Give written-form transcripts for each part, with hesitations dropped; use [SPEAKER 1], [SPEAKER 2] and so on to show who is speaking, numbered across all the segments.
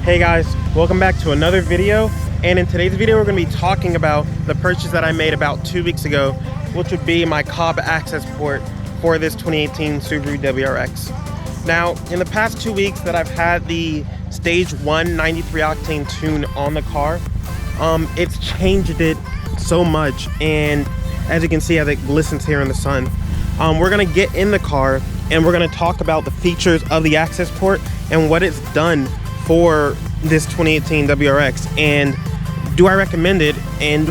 [SPEAKER 1] Hey guys, welcome back to another video, and in today's video we're going to be talking about the purchase that I made about 2 weeks ago, which would be my Cobb Acceport for this 2018 Subaru WRX. Now, in the past 2 weeks that I've had the Stage 1 93 octane tune on the car, it's changed it so much, and as you can see as it glistens here in the sun, we're going to get in the car and we're going to talk about the features of the Acceport and what it's done for this 2018 WRX, and do I recommend it, and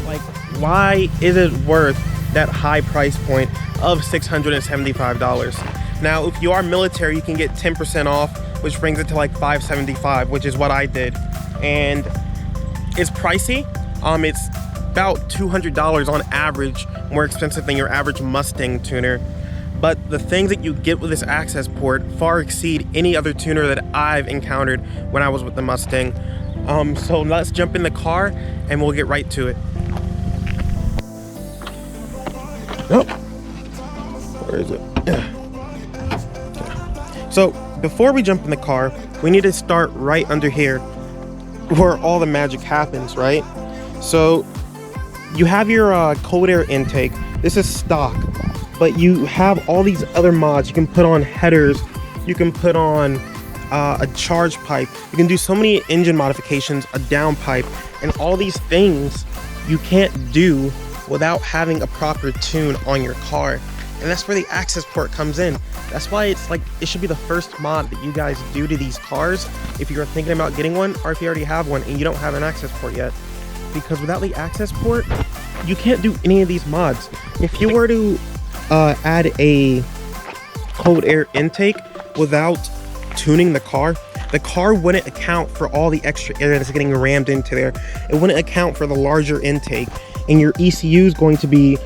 [SPEAKER 1] like, why is it worth that high price point of $675? Now, if you are military, you can get 10% off, which brings it to like $575, which is what I did, and it's pricey. It's about $200 on average more expensive than your average Mustang tuner. But the things that you get with this Acceport far exceed any other tuner that I've encountered when I was with the Mustang. So let's jump in the car and we'll get right to it. Oh, where is it? So before we jump in the car, we need to start right under here where all the magic happens, right? So you have your cold air intake. This is stock. But you have all these other mods. You can put on headers, you can put on a charge pipe, you can do so many engine modifications, a downpipe, and all these things you can't do without having a proper tune on your car. And that's where the Acceport comes in. That's why it's like, it should be the first mod that you guys do to these cars if you're thinking about getting one, or if you already have one and you don't have an Acceport yet. Because without the Acceport, you can't do any of these mods. If you were to add a cold air intake without tuning the car wouldn't account for all the extra air that's getting rammed into there. It wouldn't account for the larger intake, and your ECU is going to be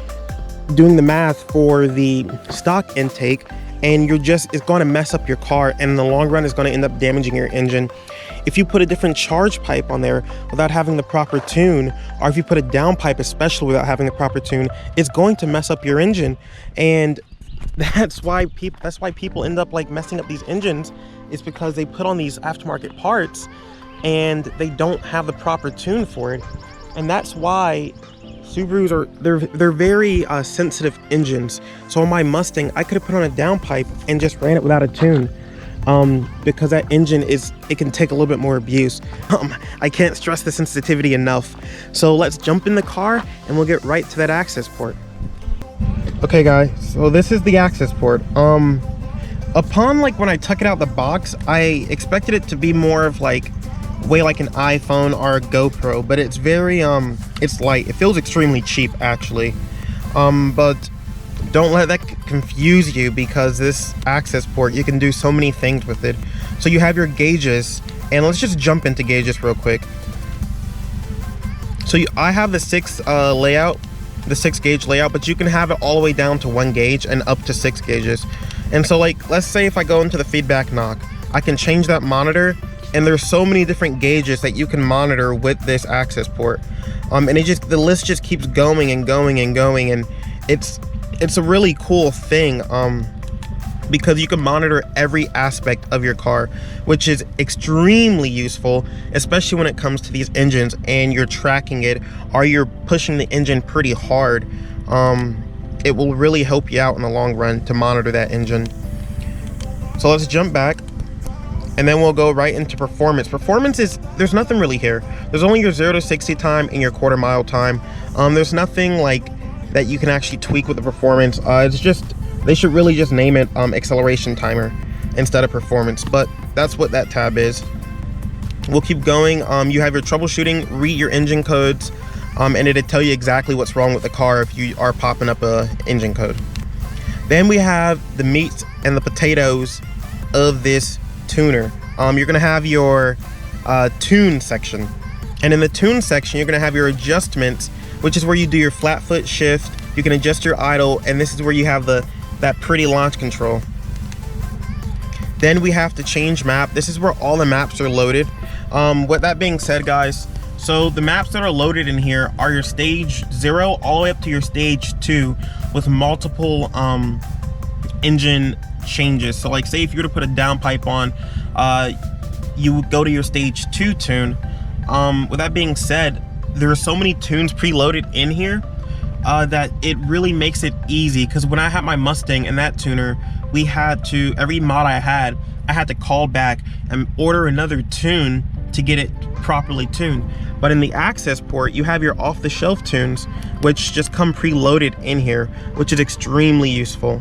[SPEAKER 1] doing the math for the stock intake, and it's going to mess up your car, and in the long run is going to end up damaging your engine. If you put a different charge pipe on there without having the proper tune, or if you put a down pipe especially without having the proper tune, it's going to mess up your engine. And that's why people end up like messing up these engines, is because they put on these aftermarket parts and they don't have the proper tune for it. And that's why Subarus they're very sensitive engines. So on my Mustang, I could have put on a down pipe and just ran it without a tune. Because that engine it can take a little bit more abuse. I can't stress the sensitivity enough. So let's jump in the car and we'll get right to that Acceport. Okay guys, so this is the Acceport. Upon like when I took it out the box, I expected it to be more of like way like an iPhone or a GoPro, but it's very it's light. It feels extremely cheap actually. But don't let that confuse you, because this Acceport, you can do so many things with it. So you have your gauges, and let's just jump into gauges real quick. So I have the 6 gauge layout, but you can have it all the way down to 1 gauge and up to 6 gauges. And so like, let's say if I go into the feedback knock, I can change that monitor, and there's so many different gauges that you can monitor with this Acceport. And the list just keeps going and going and going, and it's a really cool thing, because you can monitor every aspect of your car, which is extremely useful, especially when it comes to these engines and you're tracking it or you're pushing the engine pretty hard. It will really help you out in the long run to monitor that engine. So let's jump back, and then we'll go right into performance. Performance there's nothing really here. There's only your 0 to 60 time and your quarter mile time. There's nothing like that you can actually tweak with the performance. It's just, they should really just name it acceleration timer instead of performance, but that's what that tab is. We'll keep going. You have your troubleshooting, read your engine codes, and it'll tell you exactly what's wrong with the car if you are popping up a engine code. Then we have the meat and the potatoes of this tuner. You're gonna have your tune section, and in the tune section you're gonna have your adjustments, which is where you do your flat foot shift. You can adjust your idle, and this is where you have that pretty launch control. Then we have to change map. This is where all the maps are loaded. With that being said, guys, so the maps that are loaded in here are your stage 0 all the way up to your stage 2 with multiple engine changes. So like, say if you were to put a downpipe on, you would go to your stage 2 tune. With that being said, there are so many tunes preloaded in here that it really makes it easy, because when I had my Mustang and that tuner, we had to, every mod I had to call back and order another tune to get it properly tuned. But in the Acceport, you have your off-the-shelf tunes, which just come preloaded in here, which is extremely useful.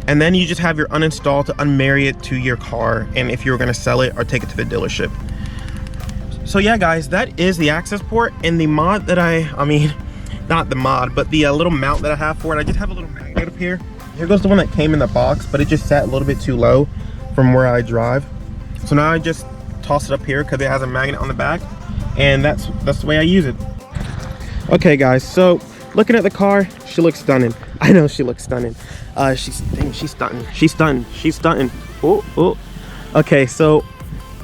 [SPEAKER 1] And then you just have your uninstall to unmarry it to your car, and if you were going to sell it or take it to the dealership. So yeah, guys, that is the Acceport. And the mod that I mean, not the mod, but the little mount that I have for it, I just have a little magnet up here. Here goes the one that came in the box, but it just sat a little bit too low from where I drive. So now I just toss it up here because it has a magnet on the back, and that's the way I use it. Okay, guys, so looking at the car, she looks stunning. I know she looks stunning. She's stunning. She's stunning. Oh. Okay, so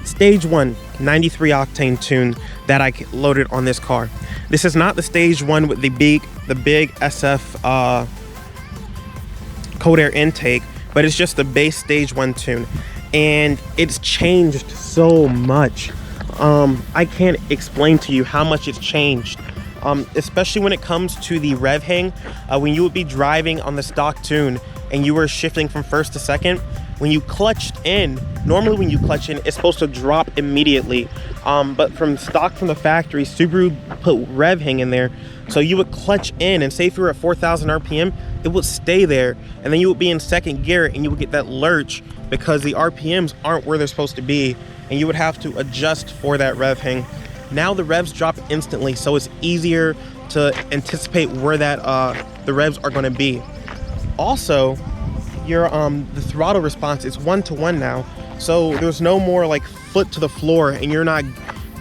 [SPEAKER 1] stage 1, 93 octane tune that I loaded on this car. This is not the stage 1 with the big SF cold air intake, but it's just the base stage 1 tune, and it's changed so much. I can't explain to you how much it's changed, especially when it comes to the rev hang. When you would be driving on the stock tune and you were shifting from first to second, when you clutched in, normally when you clutch in, it's supposed to drop immediately, but from stock from the factory, Subaru put rev hang in there, so you would clutch in, and say if you were at 4,000 RPM, it would stay there, and then you would be in second gear and you would get that lurch because the RPMs aren't where they're supposed to be, and you would have to adjust for that rev hang. Now the revs drop instantly, so it's easier to anticipate where that the revs are going to be. Also, your the throttle response is 1-to-1 now, so there's no more like foot to the floor and you're not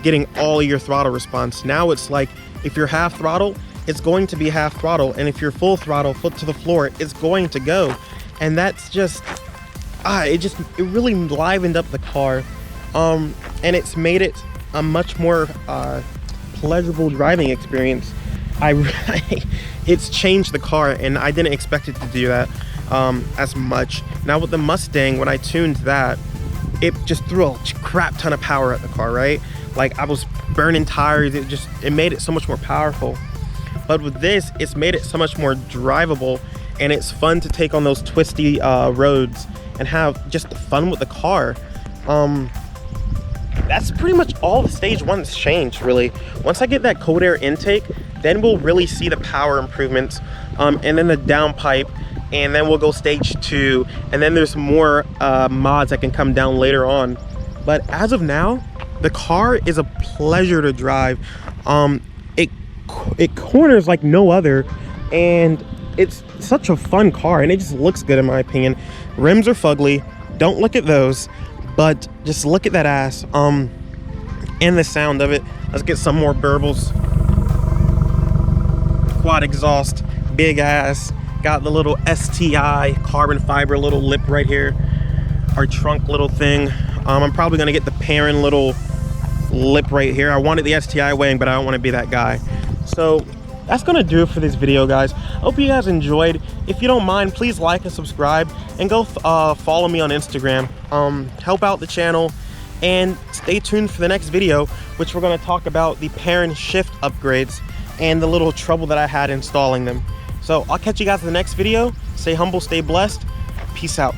[SPEAKER 1] getting all of your throttle response. Now it's like, if you're half throttle, it's going to be half throttle, and if you're full throttle, foot to the floor, it's going to go. And that's just it really livened up the car, and it's made it a much more pleasurable driving experience. It's changed the car, and I didn't expect it to do that as much. Now with the Mustang, when I tuned that, it just threw a crap ton of power at the car, right? Like, I was burning tires. It made it so much more powerful. But with this, it's made it so much more drivable, and it's fun to take on those twisty roads and have just fun with the car. That's pretty much all the stage 1's changed, really. Once I get that cold air intake, then we'll really see the power improvements, and then the downpipe, and then we'll go stage 2, and then there's more mods that can come down later on. But as of now, the car is a pleasure to drive. It corners like no other, and it's such a fun car, and it just looks good in my opinion. Rims are fugly, don't look at those, but just look at that ass, and the sound of it. Let's get some more burbles. Quad exhaust, big ass, got the little STI carbon fiber little lip right here, our trunk little thing. I'm probably gonna get the Perrin little lip right here. I wanted the STI weighing, but I don't want to be that guy. So that's gonna do it for this video, guys. Hope you guys enjoyed. If you don't mind, please like and subscribe, and go follow me on Instagram. Help out the channel, and stay tuned for the next video, which we're going to talk about the Perrin shift upgrades and the little trouble that I had installing them. So I'll catch you guys in the next video. Stay humble, stay blessed. Peace out.